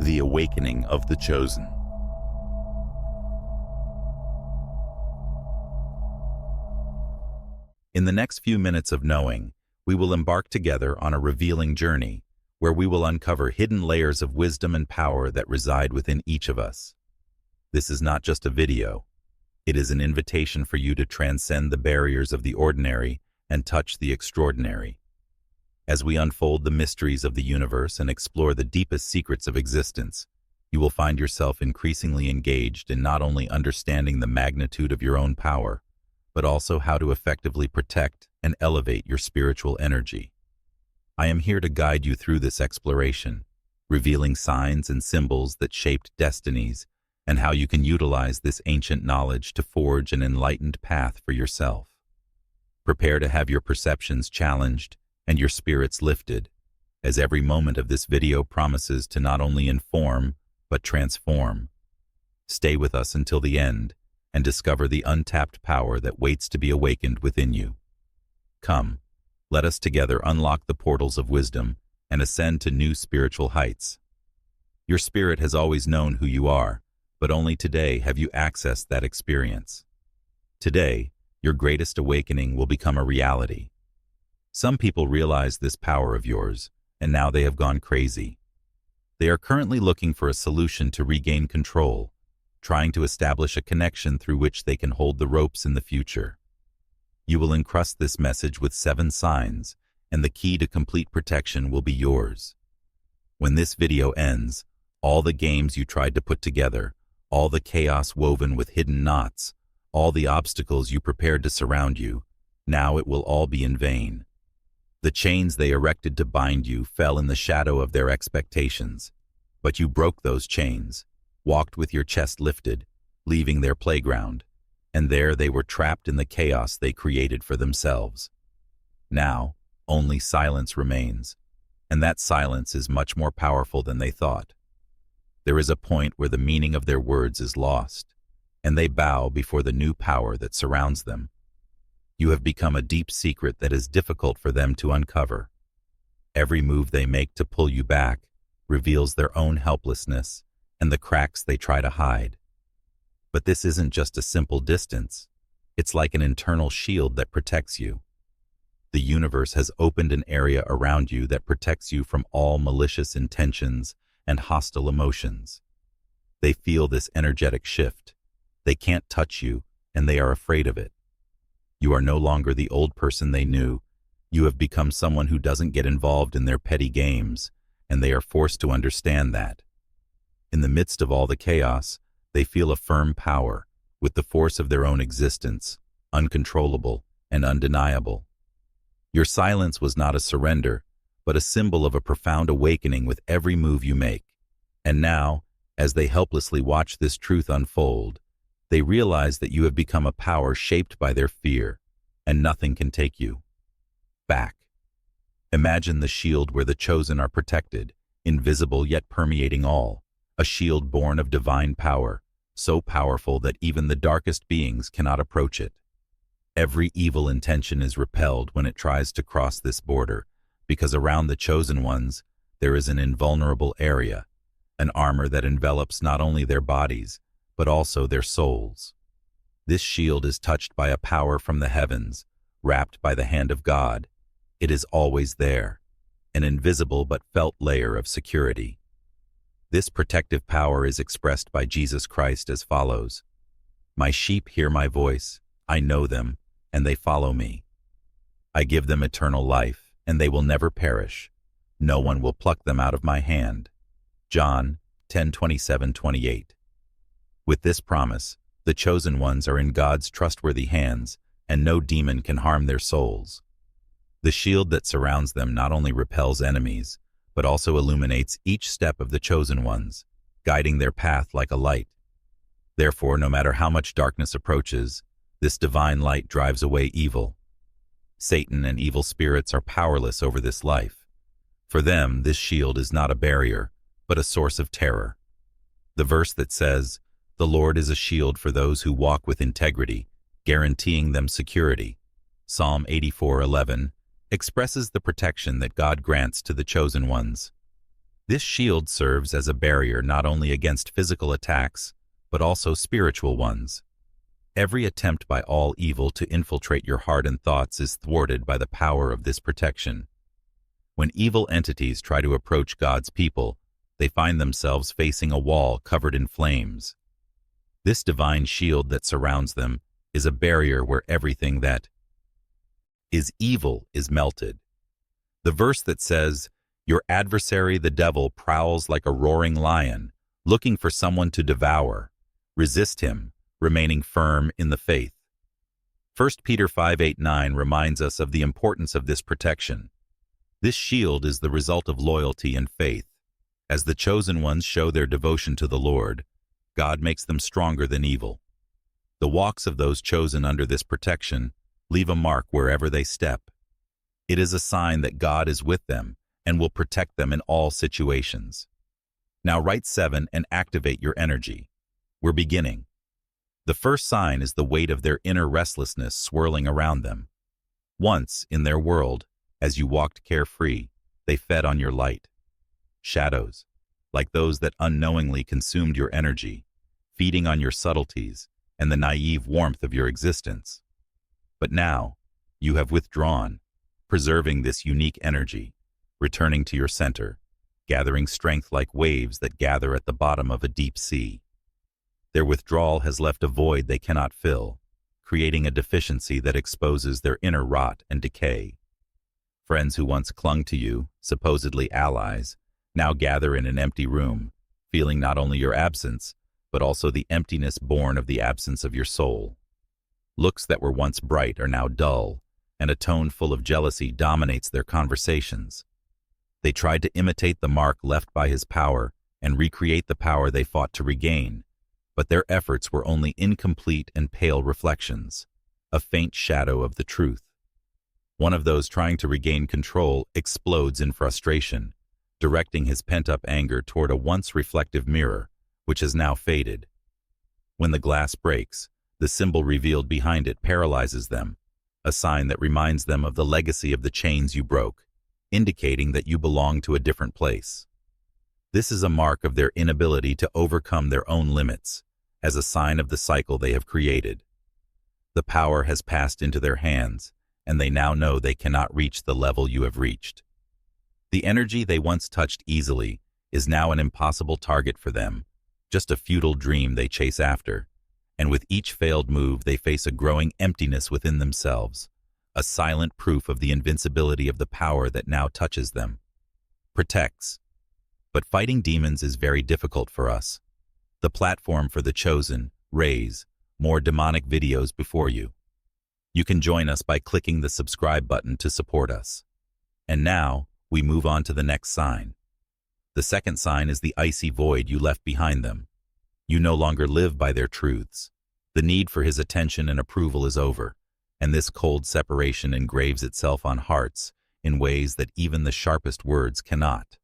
The Awakening of the Chosen. In the next few minutes of knowing, we will embark together on a revealing journey where we will uncover hidden layers of wisdom and power that reside within each of us. This is not just a video. It is an invitation for you to transcend the barriers of the ordinary and touch the extraordinary. As we unfold the mysteries of the universe and explore the deepest secrets of existence, you will find yourself increasingly engaged in not only understanding the magnitude of your own power, but also how to effectively protect and elevate your spiritual energy. I am here to guide you through this exploration, revealing signs and symbols that shaped destinies and how you can utilize this ancient knowledge to forge an enlightened path for yourself. Prepare to have your perceptions challenged and your spirits lifted, as every moment of this video promises to not only inform, but transform. Stay with us until the end and discover the untapped power that waits to be awakened within you. Come, let us together unlock the portals of wisdom and ascend to new spiritual heights. Your spirit has always known who you are, but only today have you accessed that experience. Today, your greatest awakening will become a reality. Some people realize this power of yours, and now they have gone crazy. They are currently looking for a solution to regain control, trying to establish a connection through which they can hold the ropes in the future. You will encrust this message with 7 signs, and the key to complete protection will be yours. When this video ends, all the games you tried to put together, all the chaos woven with hidden knots, all the obstacles you prepared to surround you, now it will all be in vain. The chains they erected to bind you fell in the shadow of their expectations, but you broke those chains, walked with your chest lifted, leaving their playground, and there they were trapped in the chaos they created for themselves. Now, only silence remains, and that silence is much more powerful than they thought. There is a point where the meaning of their words is lost, and they bow before the new power that surrounds them. You have become a deep secret that is difficult for them to uncover. Every move they make to pull you back reveals their own helplessness and the cracks they try to hide. But this isn't just a simple distance. It's like an internal shield that protects you. The universe has opened an area around you that protects you from all malicious intentions and hostile emotions. They feel this energetic shift. They can't touch you, and they are afraid of it. You are no longer the old person they knew. You have become someone who doesn't get involved in their petty games, and they are forced to understand that. In the midst of all the chaos, they feel a firm power, with the force of their own existence, uncontrollable and undeniable. Your silence was not a surrender, but a symbol of a profound awakening with every move you make. And now, as they helplessly watch this truth unfold, they realize that you have become a power shaped by their fear, and nothing can take you back. Imagine the shield where the chosen are protected, invisible yet permeating all, a shield born of divine power, so powerful that even the darkest beings cannot approach it. Every evil intention is repelled when it tries to cross this border, because around the chosen ones there is an invulnerable area, an armor that envelops not only their bodies, but also their souls. This shield is touched by a power from the heavens, wrapped by the hand of God. It is always there, an invisible but felt layer of security. This protective power is expressed by Jesus Christ as follows: "My sheep hear my voice, I know them, and they follow me. I give them eternal life, and they will never perish. No one will pluck them out of my hand." John 10:27-28. With this promise, the chosen ones are in God's trustworthy hands, and no demon can harm their souls. The shield that surrounds them not only repels enemies, but also illuminates each step of the chosen ones, guiding their path like a light. Therefore, no matter how much darkness approaches, this divine light drives away evil. Satan and evil spirits are powerless over this life. For them, this shield is not a barrier, but a source of terror. The verse that says, "The Lord is a shield for those who walk with integrity, guaranteeing them security," Psalm 84:11, expresses the protection that God grants to the chosen ones. This shield serves as a barrier not only against physical attacks, but also spiritual ones. Every attempt by all evil to infiltrate your heart and thoughts is thwarted by the power of this protection. When evil entities try to approach God's people, they find themselves facing a wall covered in flames. This divine shield that surrounds them is a barrier where everything that is evil is melted. The verse that says, "Your adversary the devil prowls like a roaring lion, looking for someone to devour. Resist him, remaining firm in the faith." 1 Peter 5:8-9 reminds us of the importance of this protection. This shield is the result of loyalty and faith. As the chosen ones show their devotion to the Lord, God makes them stronger than evil. The walks of those chosen under this protection leave a mark wherever they step. It is a sign that God is with them and will protect them in all situations. Now write 7 and activate your energy. We're beginning. The first sign is the weight of their inner restlessness swirling around them. Once, in their world, as you walked carefree, they fed on your light. Shadows, like those that unknowingly consumed your energy, feeding on your subtleties and the naive warmth of your existence. But now, you have withdrawn, preserving this unique energy, returning to your center, gathering strength like waves that gather at the bottom of a deep sea. Their withdrawal has left a void they cannot fill, creating a deficiency that exposes their inner rot and decay. Friends who once clung to you, supposedly allies, now gather in an empty room, feeling not only your absence, but also the emptiness born of the absence of your soul. Looks that were once bright are now dull, and a tone full of jealousy dominates their conversations. They tried to imitate the mark left by his power and recreate the power they fought to regain, but their efforts were only incomplete and pale reflections, a faint shadow of the truth. One of those trying to regain control explodes in frustration, directing his pent-up anger toward a once reflective mirror, which has now faded. When the glass breaks, the symbol revealed behind it paralyzes them, a sign that reminds them of the legacy of the chains you broke, indicating that you belong to a different place. This is a mark of their inability to overcome their own limits, as a sign of the cycle they have created. The power has passed into their hands, and they now know they cannot reach the level you have reached. The energy they once touched easily is now an impossible target for them, just a futile dream they chase after, and with each failed move they face a growing emptiness within themselves, a silent proof of the invincibility of the power that now touches them. Protects. But fighting demons is very difficult for us. The platform for the chosen, raise more demonic videos before you. You can join us by clicking the subscribe button to support us. And now, we move on to the next sign. The second sign is the icy void you left behind them. You no longer live by their truths. The need for his attention and approval is over, and this cold separation engraves itself on hearts in ways that even the sharpest words cannot.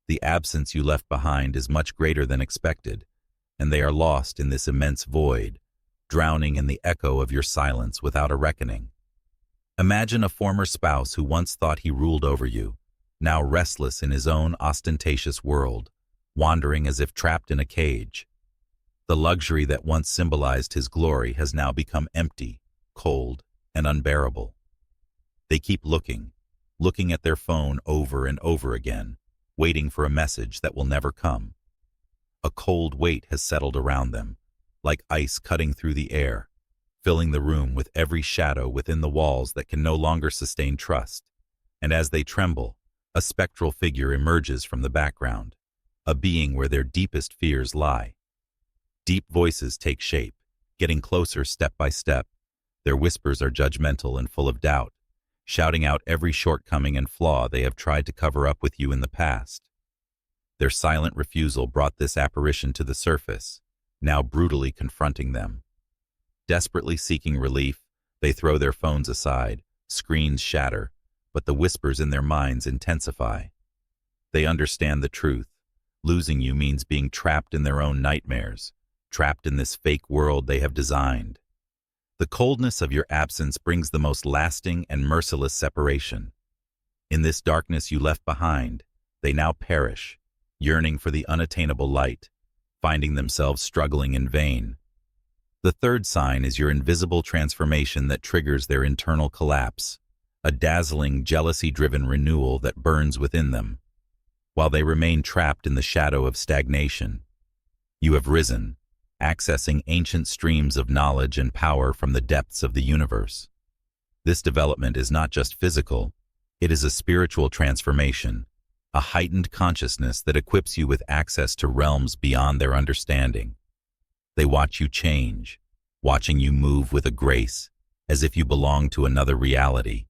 The absence you left behind is much greater than expected, and they are lost in this immense void, drowning in the echo of your silence without a reckoning. Imagine a former spouse who once thought he ruled over you, now restless in his own ostentatious world, wandering as if trapped in a cage. The luxury that once symbolized his glory has now become empty, cold, and unbearable. They keep looking at their phone over and over again, waiting for a message that will never come. A cold weight has settled around them, like ice cutting through the air, filling the room with every shadow within the walls that can no longer sustain trust. And as they tremble, a spectral figure emerges from the background, a being where their deepest fears lie. Deep voices take shape, getting closer step by step. Their whispers are judgmental and full of doubt, shouting out every shortcoming and flaw they have tried to cover up with you in the past. Their silent refusal brought this apparition to the surface, now brutally confronting them. Desperately seeking relief, they throw their phones aside, screens shatter, but the whispers in their minds intensify. They understand the truth. Losing you means being trapped in their own nightmares, trapped in this fake world they have designed. The coldness of your absence brings the most lasting and merciless separation. In this darkness you left behind, they now perish, yearning for the unattainable light, finding themselves struggling in vain. The third sign is your invisible transformation that triggers their internal collapse, a dazzling, jealousy-driven renewal that burns within them. While they remain trapped in the shadow of stagnation, you have risen, accessing ancient streams of knowledge and power from the depths of the universe. This development is not just physical, it is a spiritual transformation, a heightened consciousness that equips you with access to realms beyond their understanding. They watch you change, watching you move with a grace, as if you belong to another reality,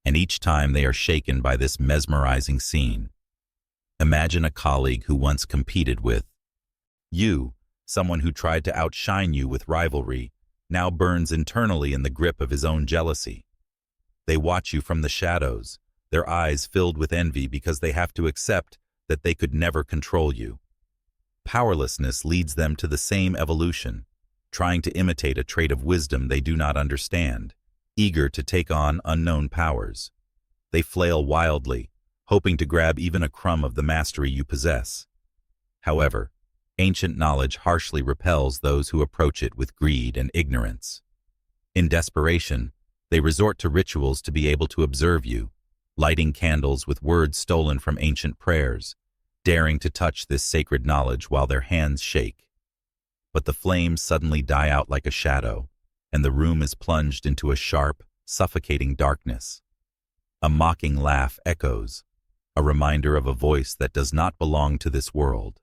and each time they are shaken by this mesmerizing scene. Imagine a colleague who once competed with you, someone who tried to outshine you with rivalry, now burns internally in the grip of his own jealousy. They watch you from the shadows, their eyes filled with envy because they have to accept that they could never control you. Powerlessness leads them to the same evolution, trying to imitate a trait of wisdom they do not understand, eager to take on unknown powers. They flail wildly, hoping to grab even a crumb of the mastery you possess. However, ancient knowledge harshly repels those who approach it with greed and ignorance. In desperation, they resort to rituals to be able to observe you, lighting candles with words stolen from ancient prayers, daring to touch this sacred knowledge while their hands shake. But the flames suddenly die out like a shadow, and the room is plunged into a sharp, suffocating darkness. A mocking laugh echoes, a reminder of a voice that does not belong to this world.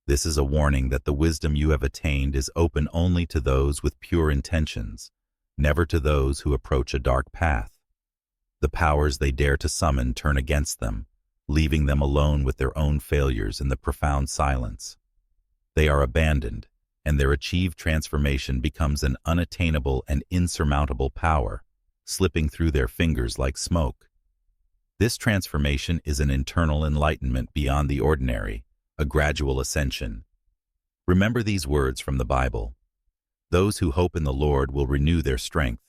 This is a warning that the wisdom you have attained is open only to those with pure intentions, never to those who approach a dark path. The powers they dare to summon turn against them, leaving them alone with their own failures in the profound silence. They are abandoned, and their achieved transformation becomes an unattainable and insurmountable power, slipping through their fingers like smoke. This transformation is an internal enlightenment beyond the ordinary, a gradual ascension. Remember these words from the Bible. Those who hope in the Lord will renew their strength.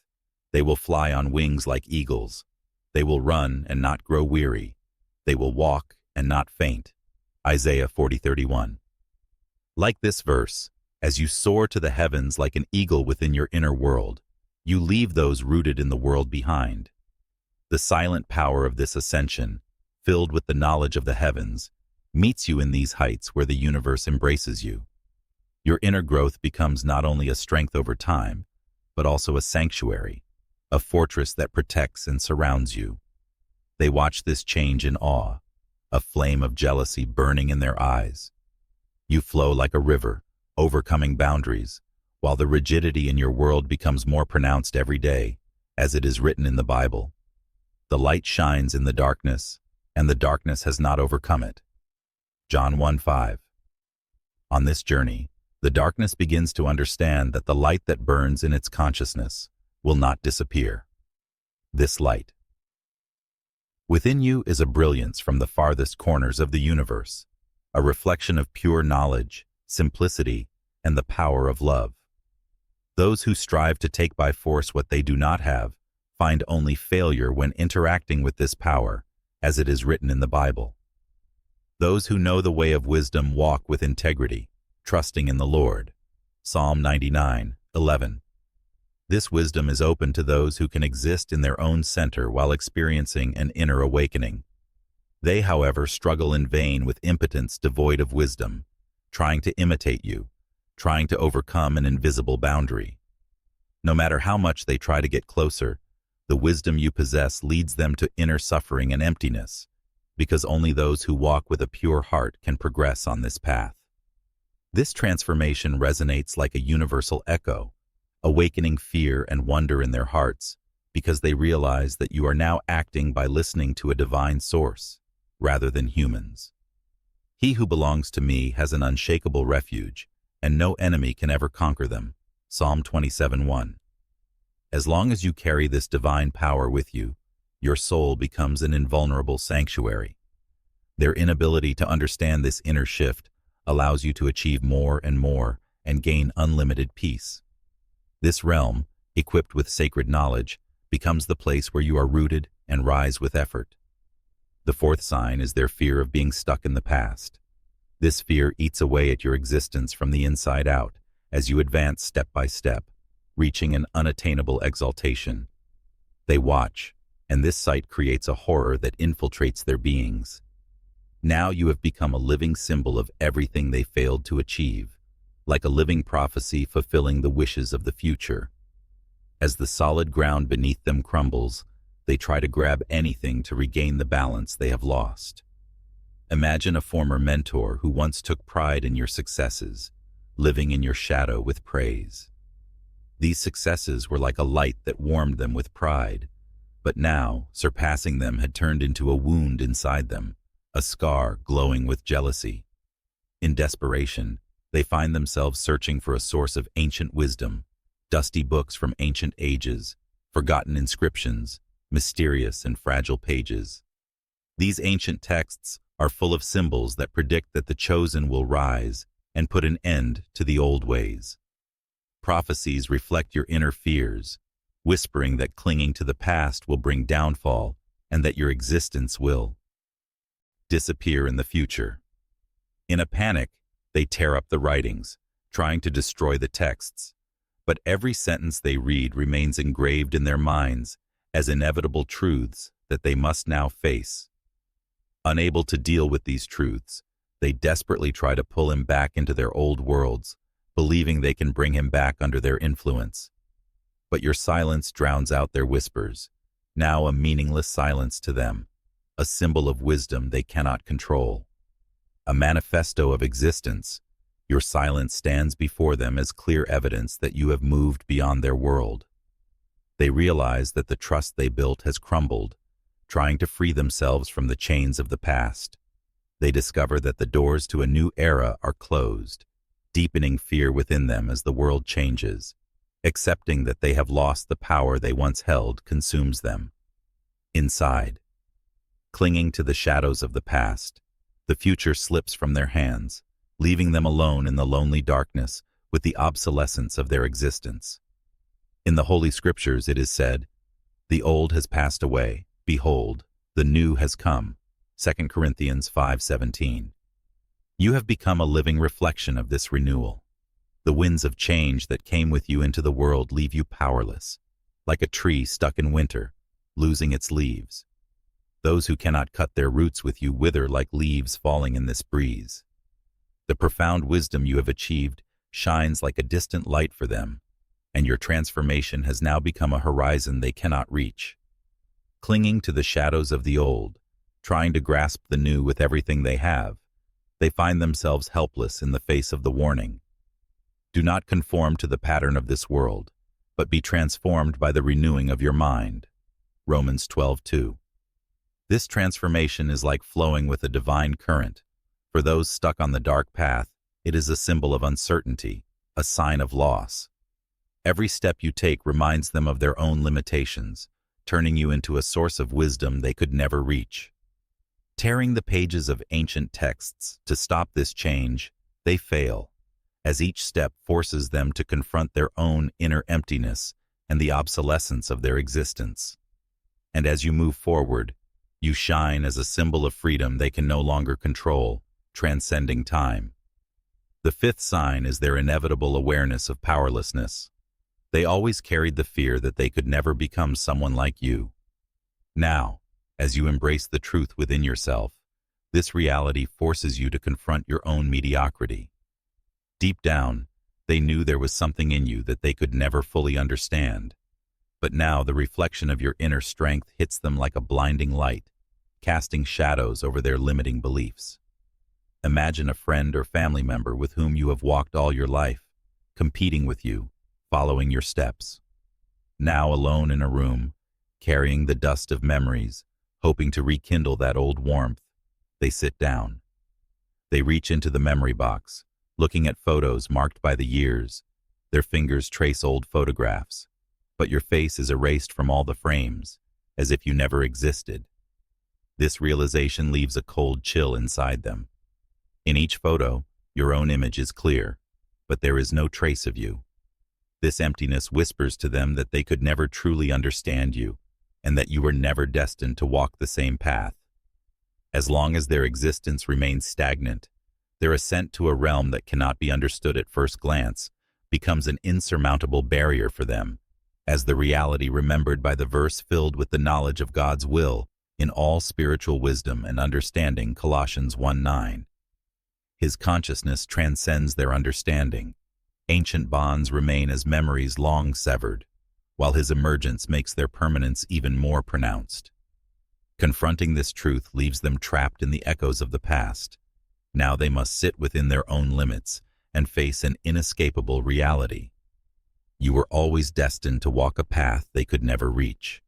They will fly on wings like eagles. They will run and not grow weary. They will walk and not faint. Isaiah 40:31. Like this verse, as you soar to the heavens like an eagle within your inner world, you leave those rooted in the world behind. The silent power of this ascension, filled with the knowledge of the heavens, meets you in these heights where the universe embraces you. Your inner growth becomes not only a strength over time, but also a sanctuary, a fortress that protects and surrounds you. They watch this change in awe, a flame of jealousy burning in their eyes. You flow like a river, overcoming boundaries, while the rigidity in your world becomes more pronounced every day, as it is written in the Bible. The light shines in the darkness, and the darkness has not overcome it. John 1:5. On this journey, the darkness begins to understand that the light that burns in its consciousness will not disappear. This light. Within you is a brilliance from the farthest corners of the universe, a reflection of pure knowledge, simplicity, and the power of love. Those who strive to take by force what they do not have find only failure when interacting with this power, as it is written in the Bible. Those who know the way of wisdom walk with integrity, trusting in the Lord. Psalm 99:11. This wisdom is open to those who can exist in their own center while experiencing an inner awakening. They, however, struggle in vain with impotence devoid of wisdom, trying to imitate you, trying to overcome an invisible boundary. No matter how much they try to get closer, the wisdom you possess leads them to inner suffering and emptiness, because only those who walk with a pure heart can progress on this path. This transformation resonates like a universal echo, awakening fear and wonder in their hearts, because they realize that you are now acting by listening to a divine source, rather than humans. He who belongs to me has an unshakable refuge, and no enemy can ever conquer them. Psalm 27:1. As long as you carry this divine power with you, your soul becomes an invulnerable sanctuary. Their inability to understand this inner shift allows you to achieve more and gain unlimited peace. This realm, equipped with sacred knowledge, becomes the place where you are rooted and rise with effort. The fourth sign is their fear of being stuck in the past. This fear eats away at your existence from the inside out as you advance step by step, reaching an unattainable exaltation. They watch, and this sight creates a horror that infiltrates their beings. Now you have become a living symbol of everything they failed to achieve, like a living prophecy fulfilling the wishes of the future. As the solid ground beneath them crumbles, they try to grab anything to regain the balance they have lost. Imagine a former mentor who once took pride in your successes, living in your shadow with praise. These successes were like a light that warmed them with pride, but now, surpassing them had turned into a wound inside them, a scar glowing with jealousy. In desperation, they find themselves searching for a source of ancient wisdom, dusty books from ancient ages, forgotten inscriptions, mysterious and fragile pages. These ancient texts are full of symbols that predict that the chosen will rise and put an end to the old ways. Prophecies reflect your inner fears, whispering that clinging to the past will bring downfall and that your existence will disappear in the future. In a panic, they tear up the writings, trying to destroy the texts, but every sentence they read remains engraved in their minds as inevitable truths that they must now face. Unable to deal with these truths, they desperately try to pull him back into their old worlds, believing they can bring him back under their influence. But your silence drowns out their whispers, now a meaningless silence to them, a symbol of wisdom they cannot control. A manifesto of existence, your silence stands before them as clear evidence that you have moved beyond their world. They realize that the trust they built has crumbled, trying to free themselves from the chains of the past. They discover that the doors to a new era are closed, deepening fear within them as the world changes. Accepting that they have lost the power they once held consumes them. Inside, clinging to the shadows of the past, the future slips from their hands, leaving them alone in the lonely darkness with the obsolescence of their existence. In the Holy Scriptures it is said, "The old has passed away, behold, the new has come." 2 Corinthians 5:17. You have become a living reflection of this renewal. The winds of change that came with you into the world leave you powerless, like a tree stuck in winter, losing its leaves. Those who cannot cut their roots with you wither like leaves falling in this breeze. The profound wisdom you have achieved shines like a distant light for them, and your transformation has now become a horizon they cannot reach. Clinging to the shadows of the old, trying to grasp the new with everything they have, they find themselves helpless in the face of the warning. Do not conform to the pattern of this world, but be transformed by the renewing of your mind. Romans 12:2. This transformation is like flowing with a divine current. For those stuck on the dark path, it is a symbol of uncertainty, a sign of loss. Every step you take reminds them of their own limitations, turning you into a source of wisdom they could never reach. Tearing the pages of ancient texts to stop this change, they fail, as each step forces them to confront their own inner emptiness and the obsolescence of their existence. And as you move forward, you shine as a symbol of freedom they can no longer control, transcending time. The fifth sign is their inevitable awareness of powerlessness. They always carried the fear that they could never become someone like you. Now, as you embrace the truth within yourself, this reality forces you to confront your own mediocrity. Deep down, they knew there was something in you that they could never fully understand. But now the reflection of your inner strength hits them like a blinding light, casting shadows over their limiting beliefs. Imagine a friend or family member with whom you have walked all your life, competing with you, following your steps. Now alone in a room, carrying the dust of memories, hoping to rekindle that old warmth, they sit down. They reach into the memory box, looking at photos marked by the years. Their fingers trace old photographs, but your face is erased from all the frames, as if you never existed. This realization leaves a cold chill inside them. In each photo, your own image is clear, but there is no trace of you. This emptiness whispers to them that they could never truly understand you, and that you were never destined to walk the same path. As long as their existence remains stagnant, Their ascent to a realm that cannot be understood at first glance becomes an insurmountable barrier for them, as the reality remembered by the verse filled with the knowledge of God's will in all spiritual wisdom and understanding, Colossians 1:9. His consciousness transcends their understanding. Ancient bonds remain as memories long severed, while his emergence makes their permanence even more pronounced. Confronting this truth leaves them trapped in the echoes of the past. Now they must sit within their own limits and face an inescapable reality. You were always destined to walk a path they could never reach.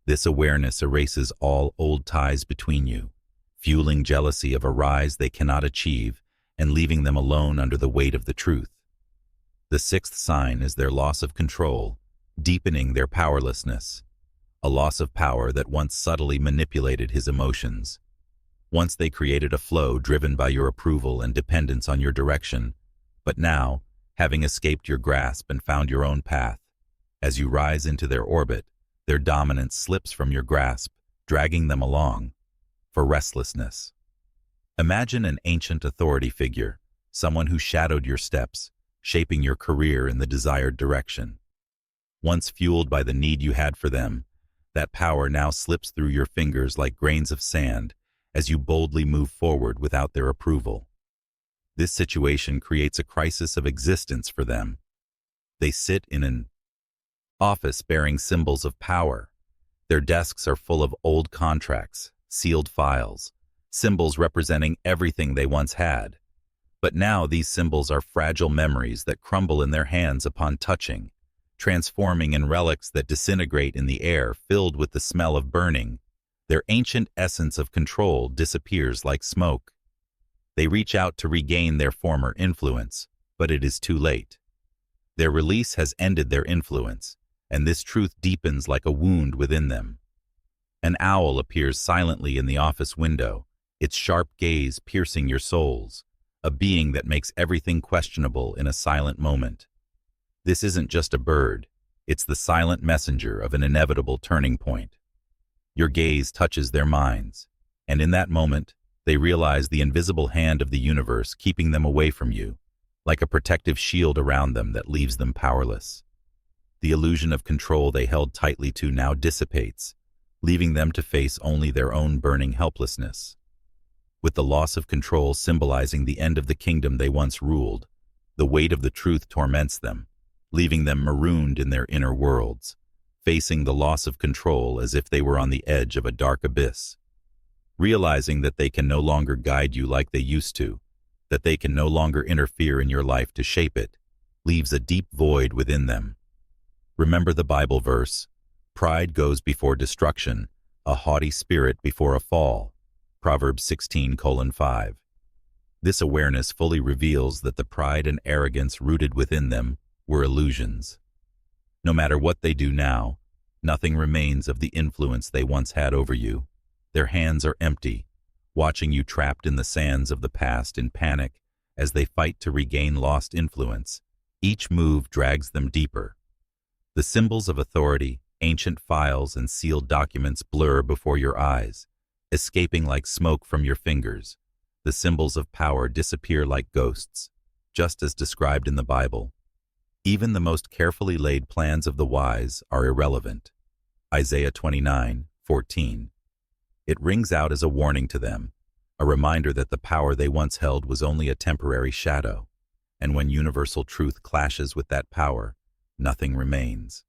This awareness erases all old ties between you, fueling jealousy of a rise they cannot achieve and leaving them alone under the weight of the truth. The sixth sign is their loss of control, deepening their powerlessness, a loss of power that once subtly manipulated his emotions. Once they created a flow driven by your approval and dependence on your direction, but now, having escaped your grasp and found your own path, as you rise into their orbit, their dominance slips from your grasp, dragging them along. For restlessness. Imagine an ancient authority figure, someone who shadowed your steps, shaping your career in the desired direction. Once fueled by the need you had for them, that power now slips through your fingers like grains of sand as you boldly move forward without their approval. This situation creates a crisis of existence for them. They sit in an office bearing symbols of power. Their desks are full of old contracts, sealed files, symbols representing everything they once had. But now these symbols are fragile memories that crumble in their hands upon touching, transforming in relics that disintegrate in the air filled with the smell of burning. Their ancient essence of control disappears like smoke. They reach out to regain their former influence, but it is too late. Their release has ended their influence, and this truth deepens like a wound within them. An owl appears silently in the office window, its sharp gaze piercing your souls, a being that makes everything questionable in a silent moment. This isn't just a bird, it's the silent messenger of an inevitable turning point. Your gaze touches their minds, and in that moment, they realize the invisible hand of the universe keeping them away from you, like a protective shield around them that leaves them powerless. The illusion of control they held tightly to now dissipates, leaving them to face only their own burning helplessness. With the loss of control symbolizing the end of the kingdom they once ruled, the weight of the truth torments them, leaving them marooned in their inner worlds, facing the loss of control as if they were on the edge of a dark abyss. Realizing that they can no longer guide you like they used to, that they can no longer interfere in your life to shape it, leaves a deep void within them. Remember the Bible verse, "Pride goes before destruction, a haughty spirit before a fall." Proverbs 16:5. This awareness fully reveals that the pride and arrogance rooted within them were illusions. No matter what they do now, nothing remains of the influence they once had over you. Their hands are empty, watching you trapped in the sands of the past in panic as they fight to regain lost influence. Each move drags them deeper. The symbols of authority, ancient files, and sealed documents blur before your eyes, escaping like smoke from your fingers. The symbols of power disappear like ghosts, just as described in the Bible. Even the most carefully laid plans of the wise are irrelevant. Isaiah 29:14. It rings out as a warning to them, a reminder that the power they once held was only a temporary shadow, and when universal truth clashes with that power, nothing remains.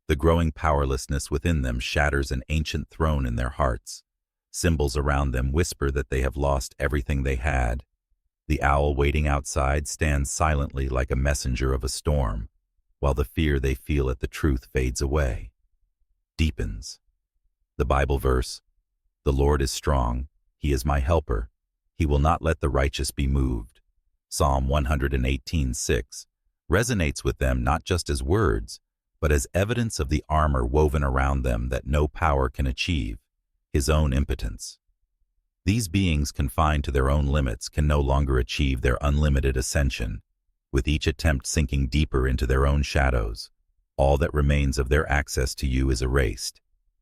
The growing powerlessness within them shatters an ancient throne in their hearts. Symbols around them whisper that they have lost everything they had. The owl waiting outside stands silently like a messenger of a storm, while the fear they feel at the truth fades away, deepens. The Bible verse, "The Lord is strong, He is my helper, He will not let the righteous be moved." Psalm 118:6 resonates with them not just as words, but as evidence of the armor woven around them that no power can achieve, His own impotence. These beings confined to their own limits can no longer achieve their unlimited ascension. With each attempt sinking deeper into their own shadows, all that remains of their access to you is erased.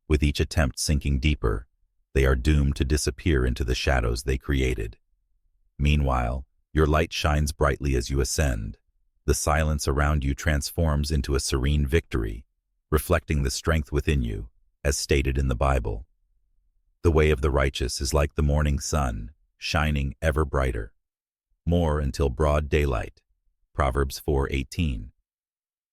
With each attempt sinking deeper, they are doomed to disappear into the shadows they created. Meanwhile, your light shines brightly as you ascend. The silence around you transforms into a serene victory, reflecting the strength within you, as stated in the Bible. The way of the righteous is like the morning sun, shining ever brighter. More until broad daylight. Proverbs 4:18.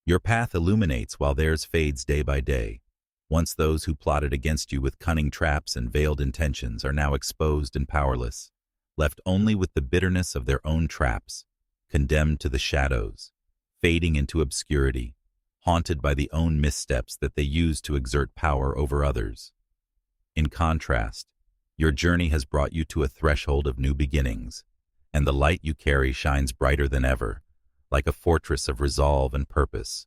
Your path illuminates while theirs fades day by day. Once those who plotted against you with cunning traps and veiled intentions are now exposed and powerless, left only with the bitterness of their own traps, condemned to the shadows, fading into obscurity, haunted by the own missteps that they use to exert power over others. In contrast, your journey has brought you to a threshold of new beginnings, and the light you carry shines brighter than ever, like a fortress of resolve and purpose.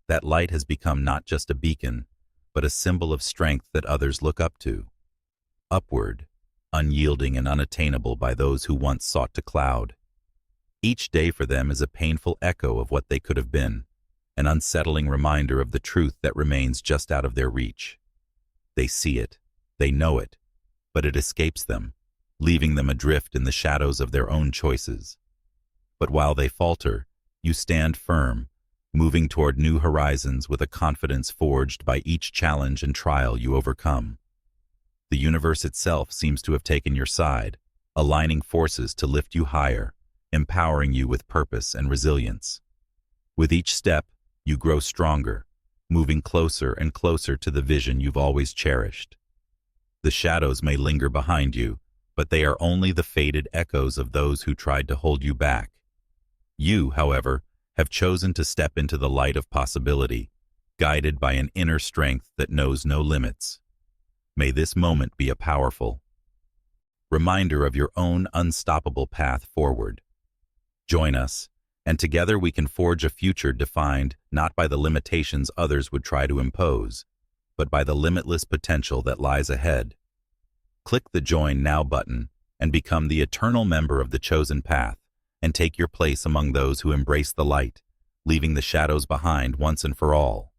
That light has become not just a beacon, but a symbol of strength that others look up to. Upward, unyielding and unattainable by those who once sought to cloud. Each day for them is a painful echo of what they could have been, an unsettling reminder of the truth that remains just out of their reach. They see it, they know it, but it escapes them, leaving them adrift in the shadows of their own choices. But while they falter, you stand firm, moving toward new horizons with a confidence forged by each challenge and trial you overcome. The universe itself seems to have taken your side, aligning forces to lift you higher, empowering you with purpose and resilience. With each step, you grow stronger, moving closer and closer to the vision you've always cherished. The shadows may linger behind you, but they are only the faded echoes of those who tried to hold you back. You, however, have chosen to step into the light of possibility, guided by an inner strength that knows no limits. May this moment be a powerful reminder of your own unstoppable path forward. Join us, and together we can forge a future defined not by the limitations others would try to impose, but by the limitless potential that lies ahead. Click the Join Now button and become the eternal member of the chosen path, and take your place among those who embrace the light, leaving the shadows behind once and for all.